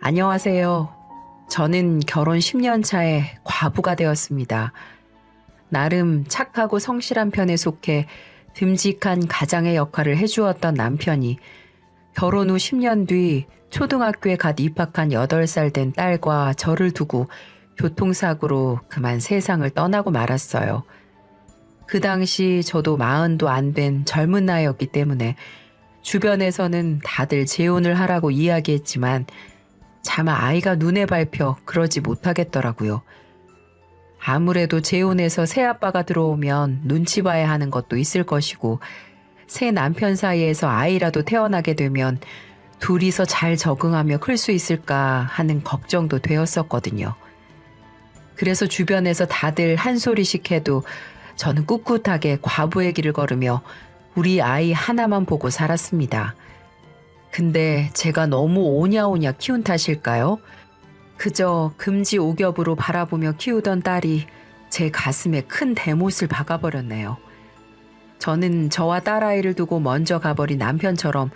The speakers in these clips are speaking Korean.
안녕하세요. 저는 결혼 10년 차에 과부가 되었습니다. 나름 착하고 성실한 편에 속해 듬직한 가장의 역할을 해주었던 남편이 결혼 후 10년 뒤 초등학교에 갓 입학한 8살 된 딸과 저를 두고 교통사고로 그만 세상을 떠나고 말았어요. 그 당시 저도 40도 안 된 젊은 나이였기 때문에 주변에서는 다들 재혼을 하라고 이야기했지만 차마 아이가 눈에 밟혀 그러지 못하겠더라고요. 아무래도 재혼해서 새아빠가 들어오면 눈치 봐야 하는 것도 있을 것이고 새 남편 사이에서 아이라도 태어나게 되면 둘이서 잘 적응하며 클 수 있을까 하는 걱정도 되었었거든요. 그래서 주변에서 다들 한 소리씩 해도 저는 꿋꿋하게 과부의 길을 걸으며 우리 아이 하나만 보고 살았습니다. 근데 제가 너무 오냐오냐 키운 탓일까요? 그저 금지오겹으로 바라보며 키우던 딸이 제 가슴에 큰 대못을 박아버렸네요. 저는 저와 딸아이를 두고 먼저 가버린 남편처럼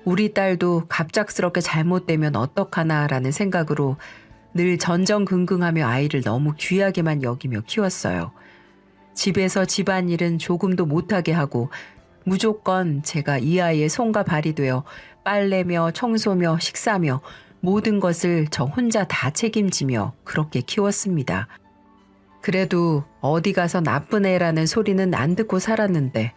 우리 딸도 갑작스럽게 잘못되면 어떡하나라는 생각으로 늘 전전긍긍하며 아이를 너무 귀하게만 여기며 키웠어요. 집에서 집안일은 조금도 못하게 하고 무조건 제가 이 아이의 손과 발이 되어 빨래며 청소며 식사며 모든 것을 저 혼자 다 책임지며 그렇게 키웠습니다. 그래도 어디 가서 나쁜 애라는 소리는 안 듣고 살았는데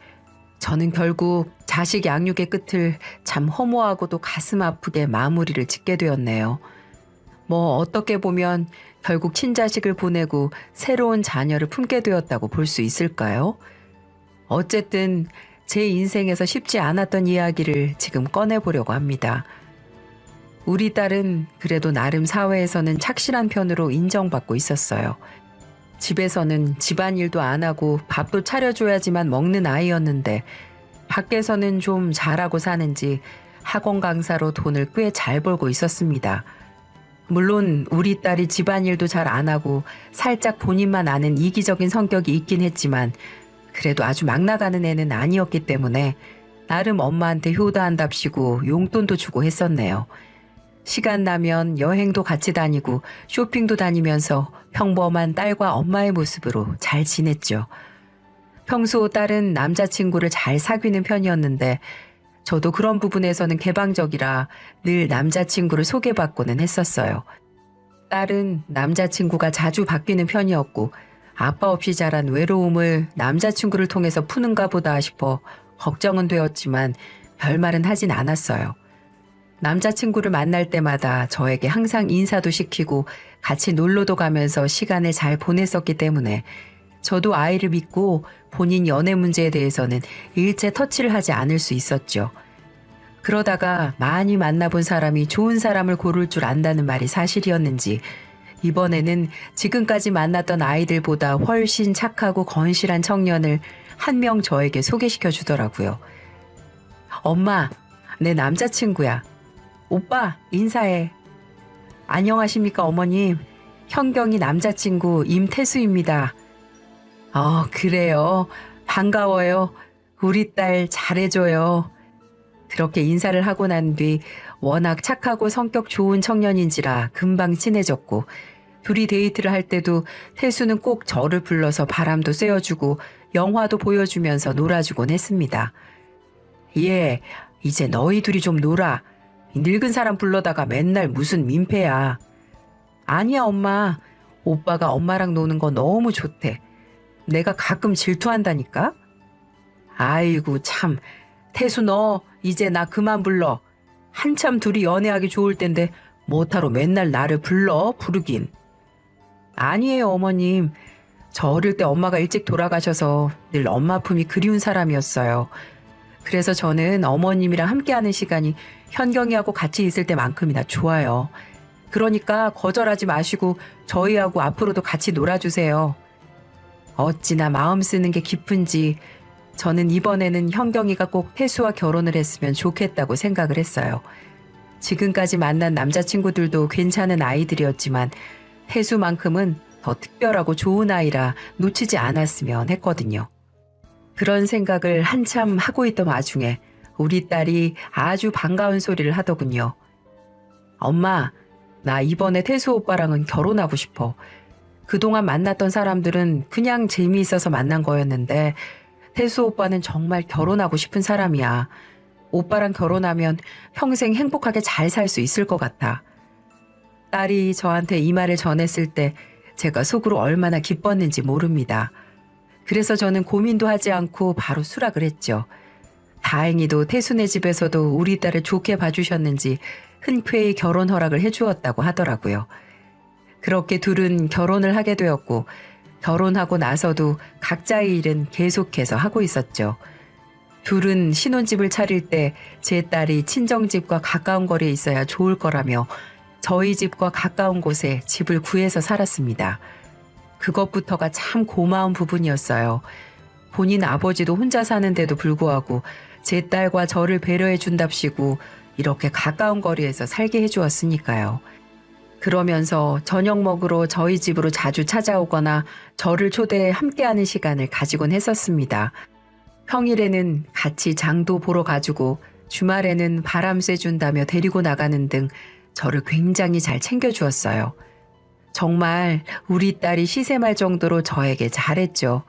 저는 결국 자식 양육의 끝을 참 허무하고도 가슴 아프게 마무리를 짓게 되었네요. 뭐 어떻게 보면 결국 친자식을 보내고 새로운 자녀를 품게 되었다고 볼 수 있을까요? 어쨌든 제 인생에서 쉽지 않았던 이야기를 지금 꺼내보려고 합니다. 우리 딸은 그래도 나름 사회에서는 착실한 편으로 인정받고 있었어요. 집에서는 집안일도 안 하고 밥도 차려줘야지만 먹는 아이였는데 밖에서는 좀 잘하고 사는지 학원 강사로 돈을 꽤 잘 벌고 있었습니다. 물론 우리 딸이 집안일도 잘 안 하고 살짝 본인만 아는 이기적인 성격이 있긴 했지만 그래도 아주 막 나가는 애는 아니었기 때문에 나름 엄마한테 효도한답시고 용돈도 주고 했었네요. 시간 나면 여행도 같이 다니고 쇼핑도 다니면서 평범한 딸과 엄마의 모습으로 잘 지냈죠. 평소 딸은 남자친구를 잘 사귀는 편이었는데 저도 그런 부분에서는 개방적이라 늘 남자친구를 소개받고는 했었어요. 딸은 남자친구가 자주 바뀌는 편이었고 아빠 없이 자란 외로움을 남자친구를 통해서 푸는가 보다 싶어 걱정은 되었지만 별말은 하진 않았어요. 남자친구를 만날 때마다 저에게 항상 인사도 시키고 같이 놀러도 가면서 시간을 잘 보냈었기 때문에 저도 아이를 믿고 본인 연애 문제에 대해서는 일체 터치를 하지 않을 수 있었죠. 그러다가 많이 만나본 사람이 좋은 사람을 고를 줄 안다는 말이 사실이었는지 이번에는 지금까지 만났던 아이들보다 훨씬 착하고 건실한 청년을 한 명 저에게 소개시켜 주더라고요. 엄마, 내 남자친구야. 오빠, 인사해. 안녕하십니까, 어머님. 현경이 남자친구 임태수입니다. 그래요. 반가워요. 우리 딸 잘해줘요. 그렇게 인사를 하고 난 뒤 워낙 착하고 성격 좋은 청년인지라 금방 친해졌고 둘이 데이트를 할 때도 태수는 꼭 저를 불러서 바람도 쐬어주고 영화도 보여주면서 놀아주곤 했습니다. 예, 이제 너희 둘이 좀 놀아. 늙은 사람 불러다가 맨날 무슨 민폐야. 아니야 엄마. 오빠가 엄마랑 노는 거 너무 좋대. 내가 가끔 질투한다니까. 아이고 참. 태수 너 이제 나 그만 불러. 한참 둘이 연애하기 좋을 텐데 뭐하러 맨날 나를 부르긴. 아니에요 어머님. 저 어릴 때 엄마가 일찍 돌아가셔서 늘 엄마 품이 그리운 사람이었어요. 그래서 저는 어머님이랑 함께하는 시간이 현경이하고 같이 있을 때만큼이나 좋아요. 그러니까 거절하지 마시고 저희하고 앞으로도 같이 놀아주세요. 어찌나 마음 쓰는 게 깊은지 저는 이번에는 현경이가 꼭 태수와 결혼을 했으면 좋겠다고 생각을 했어요. 지금까지 만난 남자친구들도 괜찮은 아이들이었지만 태수만큼은 더 특별하고 좋은 아이라 놓치지 않았으면 했거든요. 그런 생각을 한참 하고 있던 와중에 우리 딸이 아주 반가운 소리를 하더군요. 엄마, 나 이번에 태수 오빠랑은 결혼하고 싶어. 그동안 만났던 사람들은 그냥 재미있어서 만난 거였는데 태수 오빠는 정말 결혼하고 싶은 사람이야. 오빠랑 결혼하면 평생 행복하게 잘 살 수 있을 것 같아. 딸이 저한테 이 말을 전했을 때 제가 속으로 얼마나 기뻤는지 모릅니다. 그래서 저는 고민도 하지 않고 바로 수락을 했죠. 다행히도 태수네 집에서도 우리 딸을 좋게 봐주셨는지 흔쾌히 결혼 허락을 해주었다고 하더라고요. 그렇게 둘은 결혼을 하게 되었고 결혼하고 나서도 각자의 일은 계속해서 하고 있었죠. 둘은 신혼집을 차릴 때 제 딸이 친정집과 가까운 거리에 있어야 좋을 거라며 저희 집과 가까운 곳에 집을 구해서 살았습니다. 그것부터가 참 고마운 부분이었어요. 본인 아버지도 혼자 사는데도 불구하고 제 딸과 저를 배려해 준답시고 이렇게 가까운 거리에서 살게 해주었으니까요. 그러면서 저녁 먹으러 저희 집으로 자주 찾아오거나 저를 초대해 함께하는 시간을 가지곤 했었습니다. 평일에는 같이 장도 보러 가주고 주말에는 바람 쐬준다며 데리고 나가는 등 저를 굉장히 잘 챙겨주었어요. 정말 우리 딸이 시샘할 정도로 저에게 잘했죠.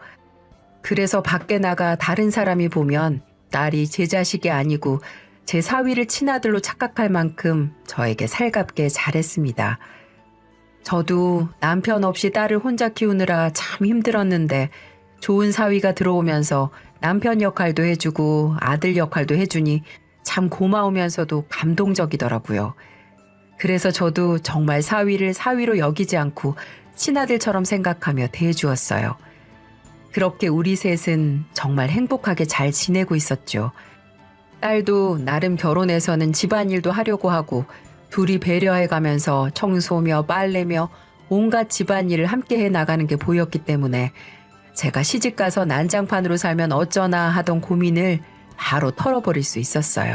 그래서 밖에 나가 다른 사람이 보면 딸이 제 자식이 아니고 제 사위를 친아들로 착각할 만큼 저에게 살갑게 잘했습니다. 저도 남편 없이 딸을 혼자 키우느라 참 힘들었는데 좋은 사위가 들어오면서 남편 역할도 해주고 아들 역할도 해주니 참 고마우면서도 감동적이더라고요. 그래서 저도 정말 사위를 사위로 여기지 않고 친아들처럼 생각하며 대해주었어요. 그렇게 우리 셋은 정말 행복하게 잘 지내고 있었죠. 딸도 나름 결혼해서는 집안일도 하려고 하고 둘이 배려해가면서 청소며 빨래며 온갖 집안일을 함께 해나가는 게 보였기 때문에 제가 시집가서 난장판으로 살면 어쩌나 하던 고민을 바로 털어버릴 수 있었어요.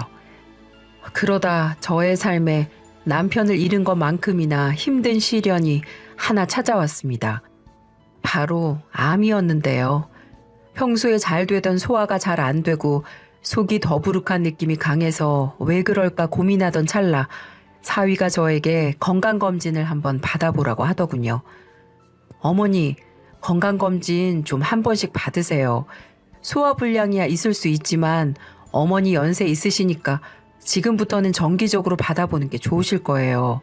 그러다 저의 삶에 남편을 잃은 것만큼이나 힘든 시련이 하나 찾아왔습니다. 바로 암이었는데요. 평소에 잘 되던 소화가 잘 안 되고 속이 더부룩한 느낌이 강해서 왜 그럴까 고민하던 찰나 사위가 저에게 건강검진을 한번 받아보라고 하더군요. 어머니, 건강검진 좀 한 번씩 받으세요. 소화불량이야 있을 수 있지만 어머니 연세 있으시니까 지금부터는 정기적으로 받아보는 게 좋으실 거예요.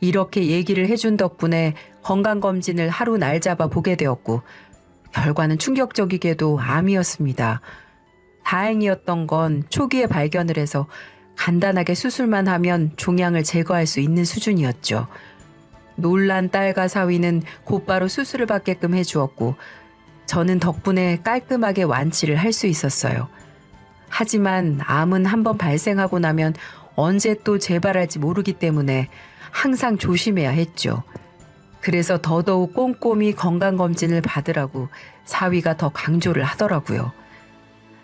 이렇게 얘기를 해준 덕분에 건강검진을 하루 날 잡아 보게 되었고 결과는 충격적이게도 암이었습니다. 다행이었던 건 초기에 발견을 해서 간단하게 수술만 하면 종양을 제거할 수 있는 수준이었죠. 놀란 딸과 사위는 곧바로 수술을 받게끔 해주었고 저는 덕분에 깔끔하게 완치를 할 수 있었어요. 하지만 암은 한번 발생하고 나면 언제 또 재발할지 모르기 때문에 항상 조심해야 했죠. 그래서 더더욱 꼼꼼히 건강검진을 받으라고 사위가 더 강조를 하더라고요.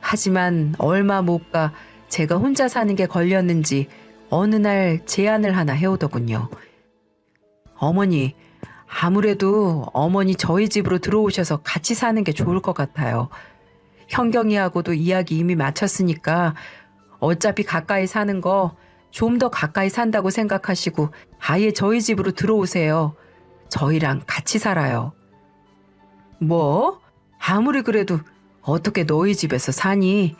하지만 얼마 못 가 제가 혼자 사는 게 걸렸는지 어느 날 제안을 하나 해오더군요. 어머니, 아무래도 어머니 저희 집으로 들어오셔서 같이 사는 게 좋을 것 같아요. 현경이하고도 이야기 이미 마쳤으니까 어차피 가까이 사는 거 좀 더 가까이 산다고 생각하시고 아예 저희 집으로 들어오세요. 저희랑 같이 살아요. 뭐? 아무리 그래도 어떻게 너희 집에서 사니?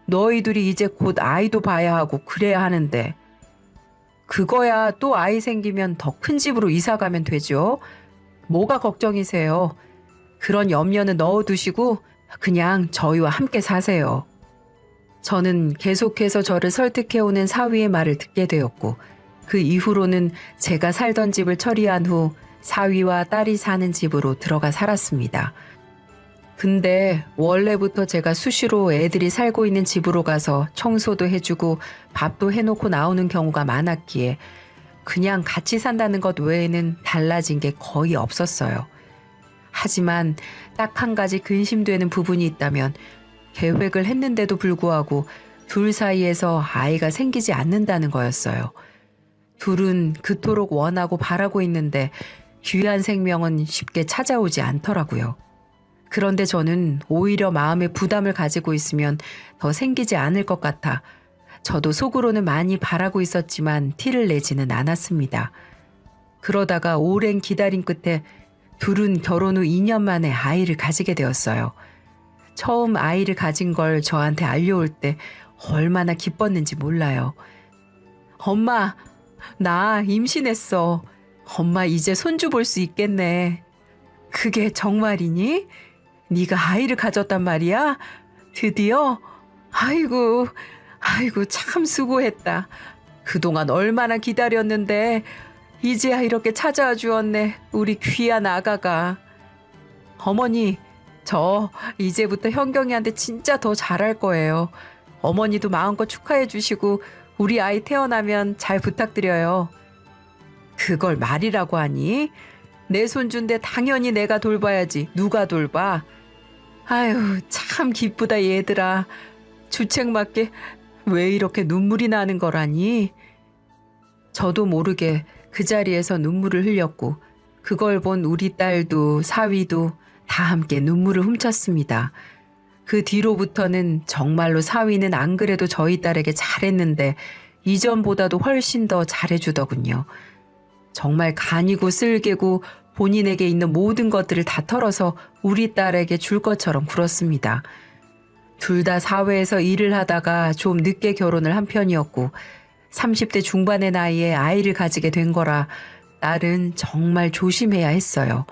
너희들이 이제 곧 아이도 봐야 하고 그래야 하는데. 그거야 또 아이 생기면 더 큰 집으로 이사 가면 되죠. 뭐가 걱정이세요? 그런 염려는 넣어두시고 그냥 저희와 함께 사세요. 저는 계속해서 저를 설득해오는 사위의 말을 듣게 되었고 그 이후로는 제가 살던 집을 처리한 후 사위와 딸이 사는 집으로 들어가 살았습니다. 근데 원래부터 제가 수시로 애들이 살고 있는 집으로 가서 청소도 해주고 밥도 해놓고 나오는 경우가 많았기에 그냥 같이 산다는 것 외에는 달라진 게 거의 없었어요. 하지만 딱 한 가지 근심되는 부분이 있다면 계획을 했는데도 불구하고 둘 사이에서 아이가 생기지 않는다는 거였어요. 둘은 그토록 원하고 바라고 있는데 귀한 생명은 쉽게 찾아오지 않더라고요. 그런데 저는 오히려 마음에 부담을 가지고 있으면 더 생기지 않을 것 같아 저도 속으로는 많이 바라고 있었지만 티를 내지는 않았습니다. 그러다가 오랜 기다림 끝에 둘은 결혼 후 2년 만에 아이를 가지게 되었어요. 처음 아이를 가진 걸 저한테 알려올 때 얼마나 기뻤는지 몰라요. 엄마, 나 임신했어. 엄마 이제 손주 볼 수 있겠네. 그게 정말이니? 네가 아이를 가졌단 말이야? 드디어? 아이고, 아이고 참 수고했다. 그동안 얼마나 기다렸는데 이제야 이렇게 찾아와 주었네. 우리 귀한 아가가. 어머니, 저 이제부터 현경이한테 진짜 더 잘할 거예요. 어머니도 마음껏 축하해 주시고 우리 아이 태어나면 잘 부탁드려요. 그걸 말이라고 하니? 내 손주인데 당연히 내가 돌봐야지. 누가 돌봐? 아유, 참 기쁘다 얘들아. 주책맞게 왜 이렇게 눈물이 나는 거라니? 저도 모르게 그 자리에서 눈물을 흘렸고 그걸 본 우리 딸도 사위도 다 함께 눈물을 훔쳤습니다. 그 뒤로부터는 정말로 사위는 안 그래도 저희 딸에게 잘했는데 이전보다도 훨씬 더 잘해주더군요. 정말 간이고 쓸개고 본인에게 있는 모든 것들을 다 털어서 우리 딸에게 줄 것처럼 굴었습니다. 둘 다 사회에서 일을 하다가 좀 늦게 결혼을 한 편이었고 30대 중반의 나이에 아이를 가지게 된 거라 딸은 정말 조심해야 했어요.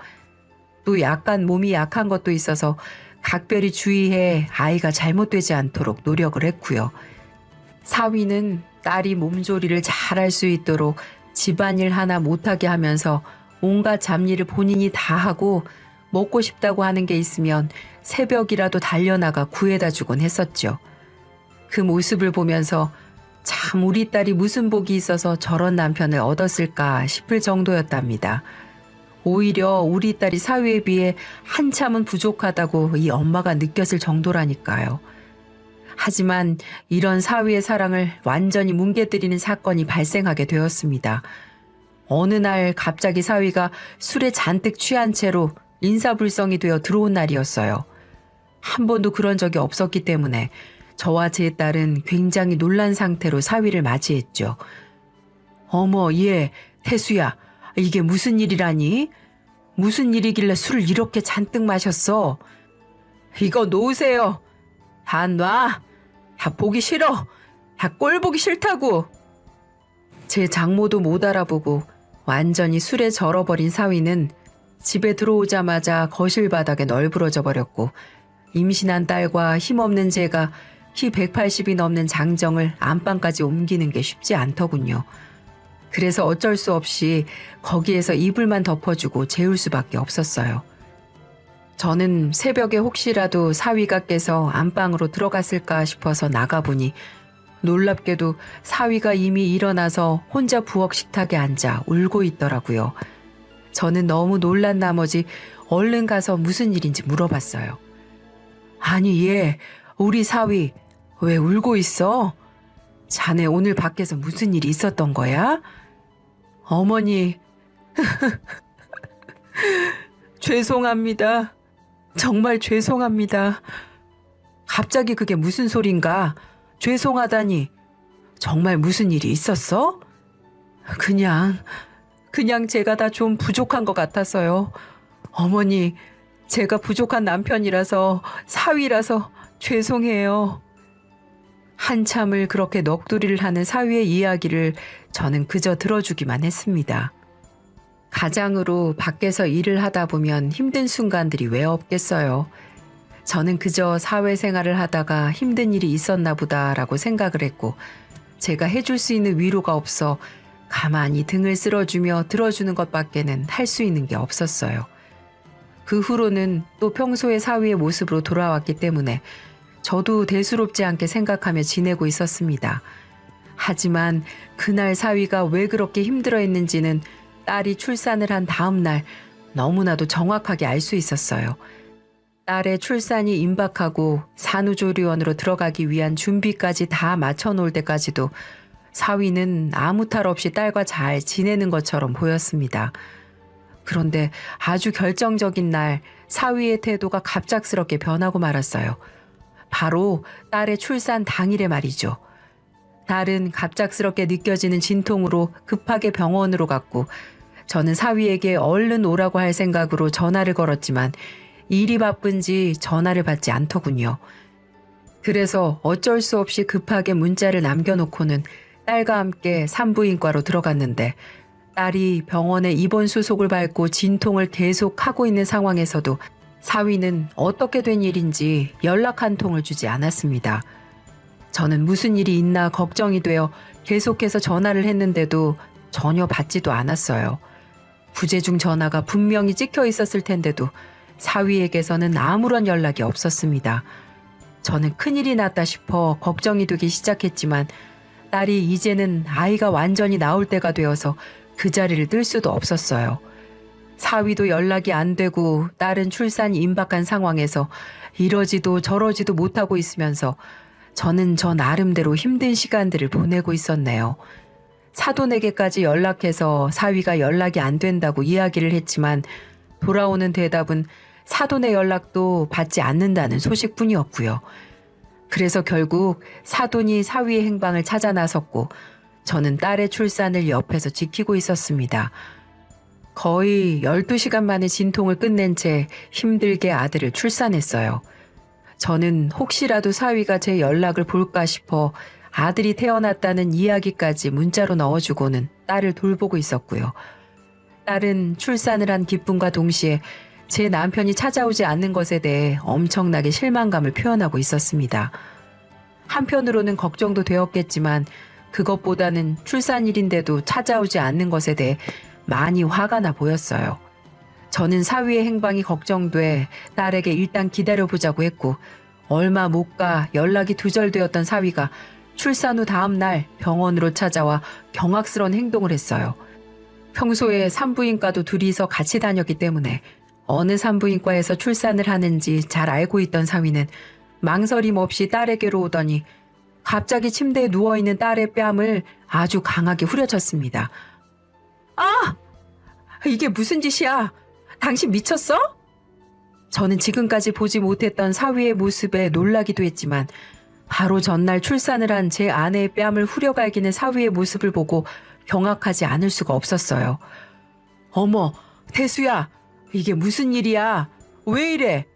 또 약간 몸이 약한 것도 있어서 각별히 주의해 아이가 잘못되지 않도록 노력을 했고요. 사위는 딸이 몸조리를 잘할 수 있도록 집안일 하나 못하게 하면서 온갖 잡일을 본인이 다 하고 먹고 싶다고 하는 게 있으면 새벽이라도 달려나가 구해다 주곤 했었죠. 그 모습을 보면서 참 우리 딸이 무슨 복이 있어서 저런 남편을 얻었을까 싶을 정도였답니다. 오히려 우리 딸이 사위에 비해 한참은 부족하다고 이 엄마가 느꼈을 정도라니까요. 하지만 이런 사위의 사랑을 완전히 뭉개뜨리는 사건이 발생하게 되었습니다. 어느 날 갑자기 사위가 술에 잔뜩 취한 채로 인사불성이 되어 들어온 날이었어요. 한 번도 그런 적이 없었기 때문에 저와 제 딸은 굉장히 놀란 상태로 사위를 맞이했죠. 어머, 얘, 태수야, 이게 무슨 일이라니? 무슨 일이길래 술을 이렇게 잔뜩 마셨어? 이거 놓으세요. 안 놔. 다 보기 싫어. 다 꼴 보기 싫다고. 제 장모도 못 알아보고 완전히 술에 절어버린 사위는 집에 들어오자마자 거실 바닥에 널브러져 버렸고 임신한 딸과 힘없는 제가 키 180이 넘는 장정을 안방까지 옮기는 게 쉽지 않더군요. 그래서 어쩔 수 없이 거기에서 이불만 덮어주고 재울 수밖에 없었어요. 저는 새벽에 혹시라도 사위가 깨서 안방으로 들어갔을까 싶어서 나가보니 놀랍게도 사위가 이미 일어나서 혼자 부엌 식탁에 앉아 울고 있더라고요. 저는 너무 놀란 나머지 얼른 가서 무슨 일인지 물어봤어요. 아니 얘, 우리 사위 왜 울고 있어? 자네 오늘 밖에서 무슨 일이 있었던 거야? 어머니, 죄송합니다. 정말 죄송합니다. 갑자기 그게 무슨 소린가? 죄송하다니. 정말 무슨 일이 있었어? 그냥 제가 다 좀 부족한 것 같아서요. 어머니, 제가 부족한 남편이라서 사위라서 죄송해요. 한참을 그렇게 넋두리를 하는 사위의 이야기를 저는 그저 들어주기만 했습니다. 가장으로 밖에서 일을 하다 보면 힘든 순간들이 왜 없겠어요. 저는 그저 사회생활을 하다가 힘든 일이 있었나 보다라고 생각을 했고 제가 해줄 수 있는 위로가 없어 가만히 등을 쓸어주며 들어주는 것밖에는 할 수 있는 게 없었어요. 그 후로는 또 평소의 사위의 모습으로 돌아왔기 때문에 저도 대수롭지 않게 생각하며 지내고 있었습니다. 하지만 그날 사위가 왜 그렇게 힘들어했는지는 딸이 출산을 한 다음 날 너무나도 정확하게 알 수 있었어요. 딸의 출산이 임박하고 산후조리원으로 들어가기 위한 준비까지 다 맞춰놓을 때까지도 사위는 아무 탈 없이 딸과 잘 지내는 것처럼 보였습니다. 그런데 아주 결정적인 날 사위의 태도가 갑작스럽게 변하고 말았어요. 바로 딸의 출산 당일에 말이죠. 딸은 갑작스럽게 느껴지는 진통으로 급하게 병원으로 갔고 저는 사위에게 얼른 오라고 할 생각으로 전화를 걸었지만 일이 바쁜지 전화를 받지 않더군요. 그래서 어쩔 수 없이 급하게 문자를 남겨놓고는 딸과 함께 산부인과로 들어갔는데 딸이 병원에 입원 수속을 밟고 진통을 계속 하고 있는 상황에서도 사위는 어떻게 된 일인지 연락 한 통을 주지 않았습니다. 저는 무슨 일이 있나 걱정이 되어 계속해서 전화를 했는데도 전혀 받지도 않았어요. 부재중 전화가 분명히 찍혀 있었을 텐데도 사위에게서는 아무런 연락이 없었습니다. 저는 큰일이 났다 싶어 걱정이 되기 시작했지만 딸이 이제는 아이가 완전히 나올 때가 되어서 그 자리를 뜰 수도 없었어요. 사위도 연락이 안 되고 딸은 출산이 임박한 상황에서 이러지도 저러지도 못하고 있으면서 저는 저 나름대로 힘든 시간들을 보내고 있었네요. 사돈에게까지 연락해서 사위가 연락이 안 된다고 이야기를 했지만 돌아오는 대답은 사돈의 연락도 받지 않는다는 소식뿐이었고요. 그래서 결국 사돈이 사위의 행방을 찾아 나섰고 저는 딸의 출산을 옆에서 지키고 있었습니다. 거의 12시간 만에 진통을 끝낸 채 힘들게 아들을 출산했어요. 저는 혹시라도 사위가 제 연락을 볼까 싶어 아들이 태어났다는 이야기까지 문자로 넣어주고는 딸을 돌보고 있었고요. 딸은 출산을 한 기쁨과 동시에 제 남편이 찾아오지 않는 것에 대해 엄청나게 실망감을 표현하고 있었습니다. 한편으로는 걱정도 되었겠지만 그것보다는 출산일인데도 찾아오지 않는 것에 대해 많이 화가 나 보였어요. 저는 사위의 행방이 걱정돼 딸에게 일단 기다려보자고 했고 얼마 못 가 연락이 두절되었던 사위가 출산 후 다음 날 병원으로 찾아와 경악스러운 행동을 했어요. 평소에 산부인과도 둘이서 같이 다녔기 때문에 어느 산부인과에서 출산을 하는지 잘 알고 있던 사위는 망설임 없이 딸에게로 오더니 갑자기 침대에 누워있는 딸의 뺨을 아주 강하게 후려쳤습니다. 아! 이게 무슨 짓이야? 당신 미쳤어? 저는 지금까지 보지 못했던 사위의 모습에 놀라기도 했지만 바로 전날 출산을 한 제 아내의 뺨을 후려갈기는 사위의 모습을 보고 경악하지 않을 수가 없었어요. 어머, 태수야, 이게 무슨 일이야? 왜 이래?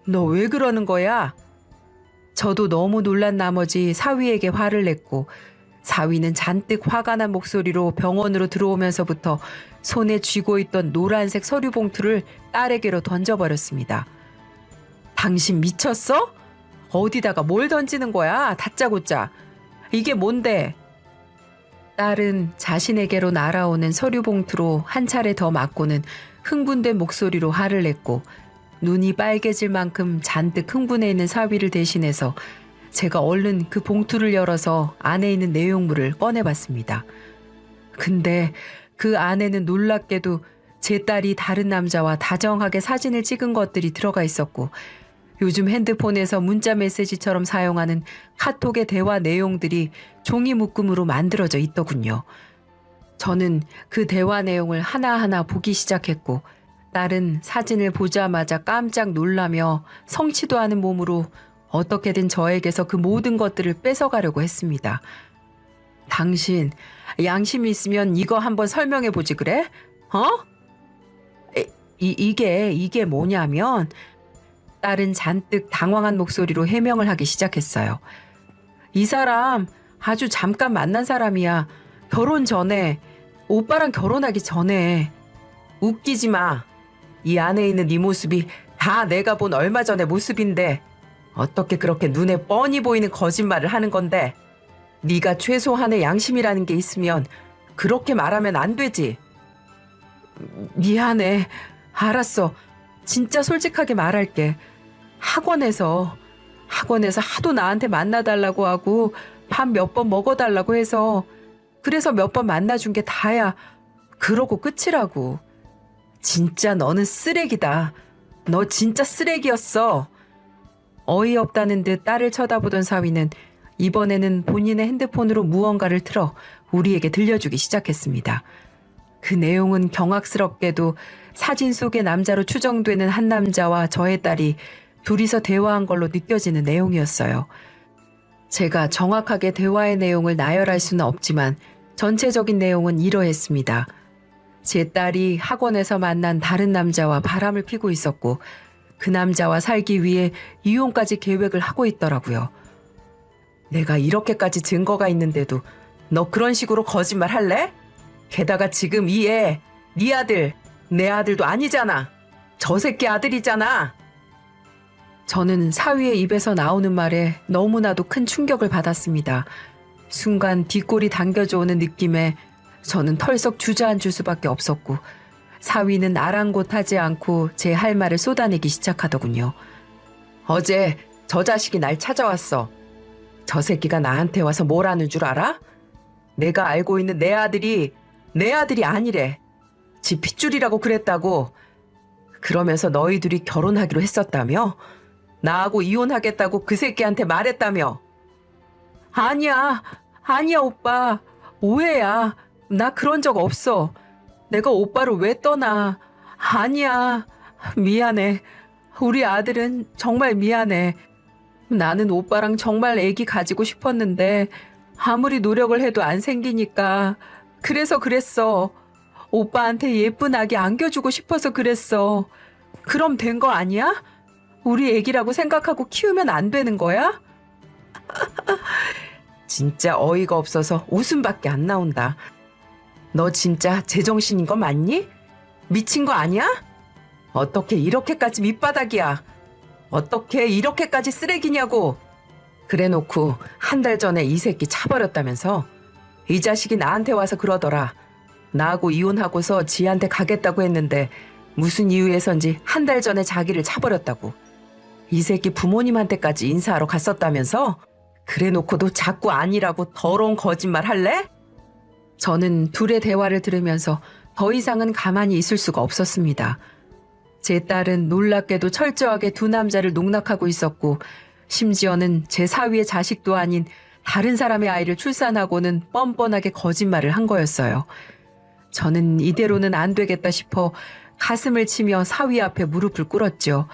너 왜 그러는 거야? 저도 너무 놀란 나머지 사위에게 화를 냈고 사위는 잔뜩 화가 난 목소리로 병원으로 들어오면서부터 손에 쥐고 있던 노란색 서류 봉투를 딸에게로 던져버렸습니다. 당신 미쳤어? 어디다가 뭘 던지는 거야? 다짜고짜. 이게 뭔데? 딸은 자신에게로 날아오는 서류 봉투로 한 차례 더 맞고는 흥분된 목소리로 화를 냈고 눈이 빨개질 만큼 잔뜩 흥분해 있는 사위를 대신해서 제가 얼른 그 봉투를 열어서 안에 있는 내용물을 꺼내봤습니다. 근데 그 안에는 놀랍게도 제 딸이 다른 남자와 다정하게 사진을 찍은 것들이 들어가 있었고 요즘 핸드폰에서 문자 메시지처럼 사용하는 카톡의 대화 내용들이 종이 묶음으로 만들어져 있더군요. 저는 그 대화 내용을 하나하나 보기 시작했고 딸은 사진을 보자마자 깜짝 놀라며 성치도 않은 몸으로 어떻게든 저에게서 그 모든 것들을 뺏어가려고 했습니다. 당신 양심이 있으면 이거 한번 설명해 보지 그래? 이게 뭐냐면 딸은 잔뜩 당황한 목소리로 해명을 하기 시작했어요. 이 사람 아주 잠깐 만난 사람이야. 결혼 전에, 오빠랑 결혼하기 전에. 웃기지 마. 이 안에 있는 네 모습이 다 내가 본 얼마 전의 모습인데 어떻게 그렇게 눈에 뻔히 보이는 거짓말을 하는 건데. 네가 최소한의 양심이라는 게 있으면 그렇게 말하면 안 되지. 미안해. 알았어. 진짜 솔직하게 말할게. 학원에서 하도 나한테 만나달라고 하고 밥 몇 번 먹어달라고 해서 그래서 몇 번 만나준 게 다야. 그러고 끝이라고. 진짜 너는 쓰레기다. 너 진짜 쓰레기였어. 어이없다는 듯 딸을 쳐다보던 사위는 이번에는 본인의 핸드폰으로 무언가를 틀어 우리에게 들려주기 시작했습니다. 그 내용은 경악스럽게도 사진 속의 남자로 추정되는 한 남자와 저의 딸이 둘이서 대화한 걸로 느껴지는 내용이었어요. 제가 정확하게 대화의 내용을 나열할 수는 없지만 전체적인 내용은 이러했습니다. 제 딸이 학원에서 만난 다른 남자와 바람을 피고 있었고 그 남자와 살기 위해 이혼까지 계획을 하고 있더라고요. 내가 이렇게까지 증거가 있는데도 너 그런 식으로 거짓말 할래? 게다가 지금 이 애, 네 아들, 내 아들도 아니잖아. 저 새끼 아들이잖아. 저는 사위의 입에서 나오는 말에 너무나도 큰 충격을 받았습니다. 순간 뒷골이 당겨져 오는 느낌에 저는 털썩 주저앉을 수밖에 없었고 사위는 아랑곳하지 않고 제 할 말을 쏟아내기 시작하더군요. 어제 저 자식이 날 찾아왔어. 저 새끼가 나한테 와서 뭘 하는 줄 알아? 내가 알고 있는 내 아들이 아니래. 지 핏줄이라고 그랬다고. 그러면서 너희 둘이 결혼하기로 했었다며? 나하고 이혼하겠다고 그 새끼한테 말했다며? 아니야 오빠. 오해야. 나 그런 적 없어. 내가 오빠를 왜 떠나. 아니야. 미안해. 우리 아들은 정말 미안해. 나는 오빠랑 정말 애기 가지고 싶었는데 아무리 노력을 해도 안 생기니까 그래서 그랬어. 오빠한테 예쁜 아기 안겨주고 싶어서 그랬어. 그럼 된 거 아니야? 우리 애기라고 생각하고 키우면 안 되는 거야? 진짜 어이가 없어서 웃음밖에 안 나온다. 너 진짜 제정신인 거 맞니? 미친 거 아니야? 어떻게 이렇게까지 밑바닥이야? 어떻게 이렇게까지 쓰레기냐고? 그래놓고 한 달 전에 이 새끼 차버렸다면서? 이 자식이 나한테 와서 그러더라. 나하고 이혼하고서 지한테 가겠다고 했는데 무슨 이유에선지 한 달 전에 자기를 차버렸다고. 이 새끼 부모님한테까지 인사하러 갔었다면서? 그래놓고도 자꾸 아니라고 더러운 거짓말 할래? 저는 둘의 대화를 들으면서 더 이상은 가만히 있을 수가 없었습니다. 제 딸은 놀랍게도 철저하게 두 남자를 농락하고 있었고 심지어는 제 사위의 자식도 아닌 다른 사람의 아이를 출산하고는 뻔뻔하게 거짓말을 한 거였어요. 저는 이대로는 안 되겠다 싶어 가슴을 치며 사위 앞에 무릎을 꿇었죠.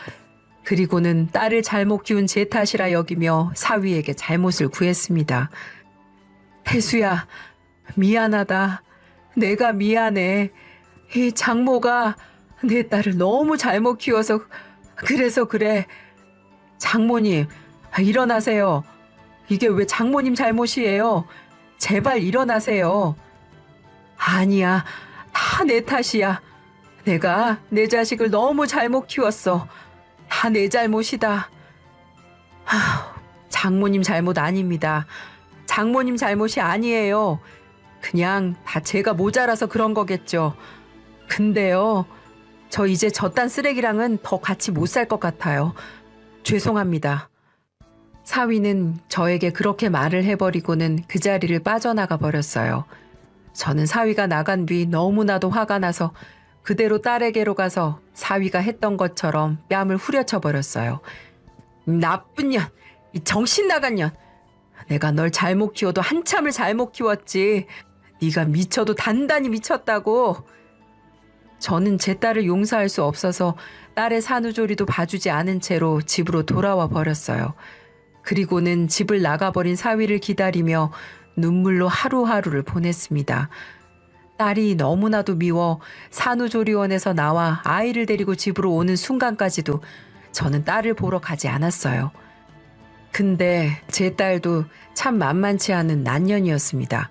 그리고는 딸을 잘못 키운 제 탓이라 여기며 사위에게 잘못을 구했습니다. 태수야, 미안하다. 내가 미안해. 이 장모가 내 딸을 너무 잘못 키워서 그래서 그래. 장모님, 일어나세요. 이게 왜 장모님 잘못이에요? 제발 일어나세요. 아니야, 다 내 탓이야. 내가 내 자식을 너무 잘못 키웠어. 다 내 잘못이다. 장모님 잘못 아닙니다. 장모님 잘못이 아니에요. 그냥 다 제가 모자라서 그런 거겠죠. 근데요, 저 이제 저딴 쓰레기랑은 더 같이 못 살 것 같아요. 죄송합니다. 사위는 저에게 그렇게 말을 해버리고는 그 자리를 빠져나가 버렸어요. 저는 사위가 나간 뒤 너무나도 화가 나서 그대로 딸에게로 가서 사위가 했던 것처럼 뺨을 후려쳐 버렸어요. 나쁜 년, 이 정신 나간 년. 내가 널 잘못 키워도 한참을 잘못 키웠지. 네가 미쳐도 단단히 미쳤다고. 저는 제 딸을 용서할 수 없어서 딸의 산후조리도 봐주지 않은 채로 집으로 돌아와 버렸어요. 그리고는 집을 나가버린 사위를 기다리며 눈물로 하루하루를 보냈습니다. 딸이 너무나도 미워 산후조리원에서 나와 아이를 데리고 집으로 오는 순간까지도 저는 딸을 보러 가지 않았어요. 근데 제 딸도 참 만만치 않은 난년이었습니다.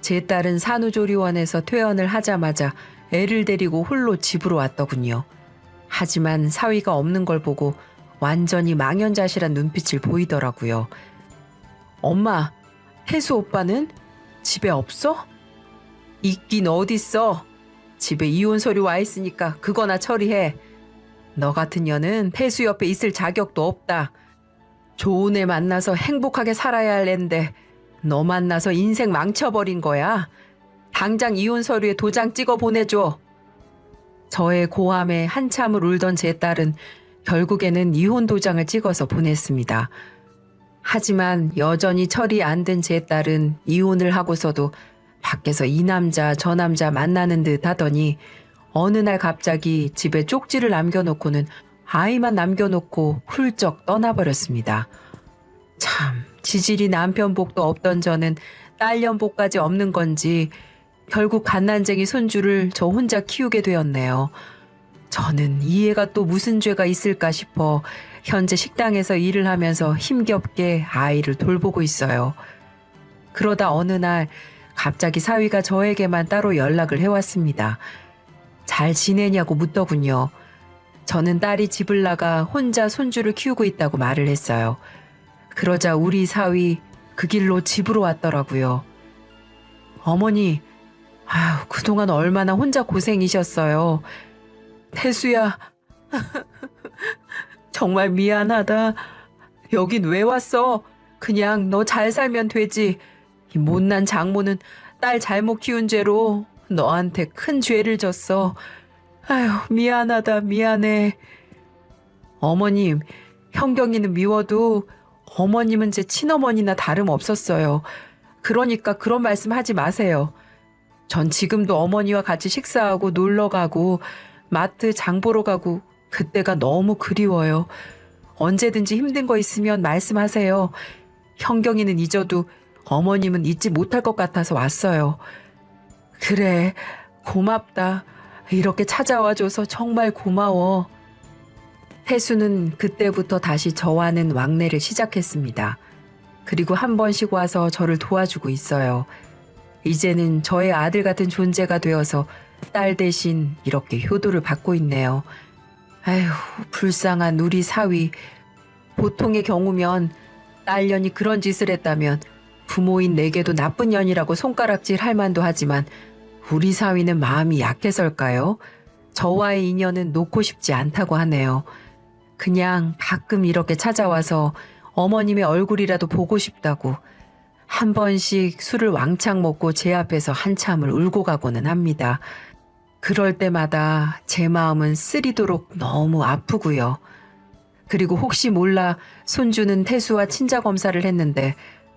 제 딸은 산후조리원에서 퇴원을 하자마자 애를 데리고 홀로 집으로 왔더군요. 하지만 사위가 없는 걸 보고 완전히 망연자실한 눈빛을 보이더라고요. 엄마, 혜수 오빠는 집에 없어? 있긴 어딨어. 집에 이혼 서류 와 있으니까 그거나 처리해. 너 같은 년은 혜수 옆에 있을 자격도 없다. 좋은 애 만나서 행복하게 살아야 할 앤데 너 만나서 인생 망쳐버린 거야. 당장 이혼 서류에 도장 찍어 보내줘. 저의 고함에 한참을 울던 제 딸은 결국에는 이혼 도장을 찍어서 보냈습니다. 하지만 여전히 처리 안 된 제 딸은 이혼을 하고서도 밖에서 이 남자 저 남자 만나는 듯 하더니 어느 날 갑자기 집에 쪽지를 남겨놓고는 아이만 남겨놓고 훌쩍 떠나버렸습니다. 참, 지질이 남편 복도 없던 저는 딸년 복까지 없는 건지 결국 갓난쟁이 손주를 저 혼자 키우게 되었네요. 저는 이 애가 또 무슨 죄가 있을까 싶어 현재 식당에서 일을 하면서 힘겹게 아이를 돌보고 있어요. 그러다 어느 날 갑자기 사위가 저에게만 따로 연락을 해왔습니다. 잘 지내냐고 묻더군요. 저는 딸이 집을 나가 혼자 손주를 키우고 있다고 말을 했어요. 그러자 우리 사위 그 길로 집으로 왔더라고요. 어머니, 아유, 그동안 얼마나 혼자 고생이셨어요. 태수야, 정말 미안하다. 여긴 왜 왔어? 그냥 너 잘 살면 되지. 이 못난 장모는 딸 잘못 키운 죄로 너한테 큰 죄를 졌어. 아유, 미안하다, 미안해. 어머님, 형경이는 미워도 어머님은 제 친어머니나 다름없었어요. 그러니까 그런 말씀 하지 마세요. 전 지금도 어머니와 같이 식사하고 놀러 가고 마트 장 보러 가고 그때가 너무 그리워요. 언제든지 힘든 거 있으면 말씀하세요. 형경이는 잊어도 어머님은 잊지 못할 것 같아서 왔어요. 그래, 고맙다. 이렇게 찾아와줘서 정말 고마워. 태수는 그때부터 다시 저와는 왕래를 시작했습니다. 그리고 한 번씩 와서 저를 도와주고 있어요. 이제는 저의 아들 같은 존재가 되어서 딸 대신 이렇게 효도를 받고 있네요. 아휴, 불쌍한 우리 사위. 보통의 경우면 딸년이 그런 짓을 했다면 부모인 내게도 나쁜 년이라고 손가락질 할 만도 하지만 우리 사위는 마음이 약해서일까요? 저와의 인연은 놓고 싶지 않다고 하네요. 그냥 가끔 이렇게 찾아와서 어머님의 얼굴이라도 보고 싶다고 한 번씩 술을 왕창 먹고 제 앞에서 한참을 울고 가고는 합니다. 그럴 때마다 제 마음은 쓰리도록 너무 아프고요. 그리고 혹시 몰라 손주는 태수와 친자 검사를 했는데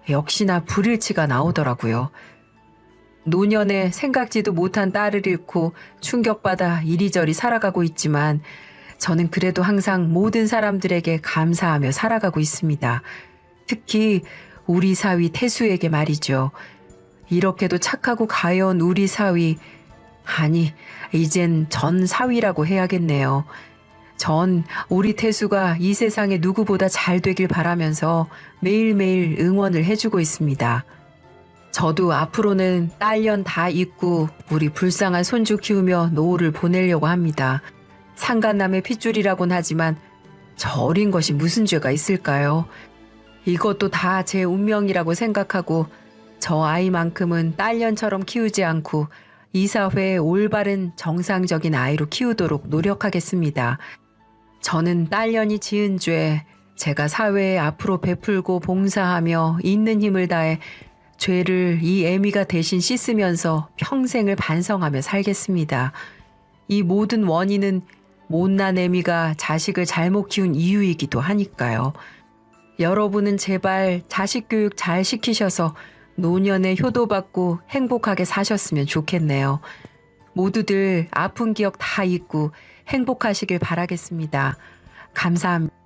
역시나 불일치가 나오더라고요. 노년에 생각지도 못한 딸을 잃고 충격받아 이리저리 살아가고 있지만 저는 그래도 항상 모든 사람들에게 감사하며 살아가고 있습니다. 특히 우리 사위 태수에게 말이죠. 이렇게도 착하고 가여운 우리 사위, 아니 이젠 전 사위라고 해야겠네요. 전 우리 태수가 이 세상에 누구보다 잘 되길 바라면서 매일매일 응원을 해주고 있습니다. 저도 앞으로는 딸년 다 잊고 우리 불쌍한 손주 키우며 노후를 보내려고 합니다. 상간남의 핏줄이라곤 하지만 저 어린 것이 무슨 죄가 있을까요? 이것도 다 제 운명이라고 생각하고 저 아이만큼은 딸년처럼 키우지 않고 이 사회의 올바른 정상적인 아이로 키우도록 노력하겠습니다. 저는 딸년이 지은 죄, 제가 사회에 앞으로 베풀고 봉사하며 있는 힘을 다해 죄를 이 애미가 대신 씻으면서 평생을 반성하며 살겠습니다. 이 모든 원인은 못난 애미가 자식을 잘못 키운 이유이기도 하니까요. 여러분은 제발 자식 교육 잘 시키셔서 노년에 효도받고 행복하게 사셨으면 좋겠네요. 모두들 아픈 기억 다 잊고 행복하시길 바라겠습니다. 감사합니다.